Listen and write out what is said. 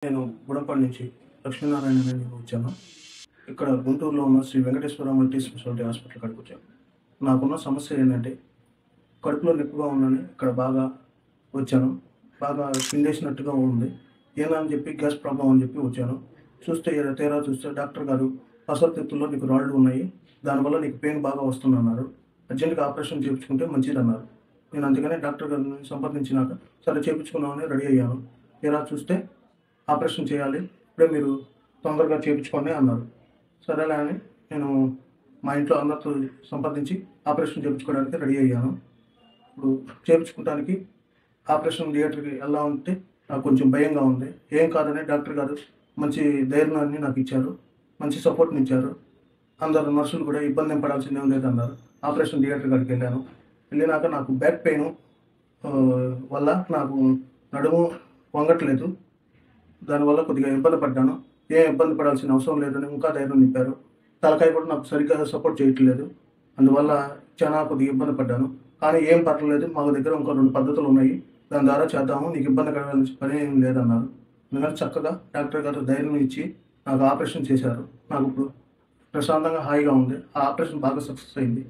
నేను గుడంపల్లి నుంచి లక్ష్మీనారాయణ అనే నేను వచ్చాను. ఇక్కడ గుంటూరులో ఉన్న Shri Venkateswara multi speciality hospital కాడికి వచ్చాను. నాకున్న సమస్య ఏంటంటే కడుపులో నొప్పిగా ఉందని ఇక్కడ బాగా వచ్చాను. బాగా పిండేసినట్టుగా ఉంది. ఏమని చెప్పి గ్యాస్ ప్రాబ్లం అని చెప్పి వచ్చాను. తీరా చూస్తే డాక్టర్ గారు అసరతిత్తుల్లో నీకు రాళ్ళు ఉన్నాయి. దానివల్ల నీకు పెయిన్ బాగా వస్తుందన్నారు. అర్జెంట్‌గా ఆపరేషన్ చేయించుకుంటే మంచిదన్నారు. నేను అందుకనే డాక్టర్ గారిని సంప్రదించినాక సరే చేయించుకుందామని రెడీ అయ్యాను. తీరా చూస్తే ఆపరేషన్ చేయాలి, ఇప్పుడే మీరు తొందరగా చేయించుకోండి అన్నారు. సరేలే అని నేను మా ఇంట్లో అందరితో సంప్రదించి ఆపరేషన్ చేయించుకోవడానికి రెడీ అయ్యాను. ఇప్పుడు చేయించుకోవడానికి ఆపరేషన్ థియేటర్‌కి వెళ్ళాలంటే నాకు కొంచెం భయంగా ఉంది. ఏం కాదని డాక్టర్ గారు మంచి ధైర్యాన్ని నాకు ఇచ్చారు. మంచి సపోర్ట్‌ని ఇచ్చారు. అందరు నర్సులు కూడా ఇబ్బంది ఏం పడాల్సిందేం లేదన్నారు. ఆపరేషన్ థియేటర్ కాడికి వెళ్ళాను. వెళ్ళినాక నాకు బ్యాక్ పెయిన్ వల్ల నాకు నడుము వంగట్లేదు. దానివల్ల కొద్దిగా ఇబ్బంది పడ్డాను. ఏం ఇబ్బంది పడాల్సిన అవసరం లేదని ఇంకా ధైర్యం నింపారు. తలకాయ కూడా నాకు సరిగ్గా సపోర్ట్ చేయట్లేదు. అందువల్ల కొద్దిగా ఇబ్బంది పడ్డాను. కానీ ఏం పర్వాలేదు, మా దగ్గర ఇంకో 2 పద్ధతులు ఉన్నాయి. దాని ద్వారా చేద్దాము, నీకు ఇబ్బంది కలగాల్సిన పని ఏం లేదన్నారు. అందుకని చక్కగా డాక్టర్ గారు ధైర్యం ఇచ్చి నాకు ఆపరేషన్ చేశారు. నాకు ఇప్పుడు ప్రశాంతంగా హాయిగా ఉంది. ఆ ఆపరేషన్ బాగా సక్సెస్ అయింది.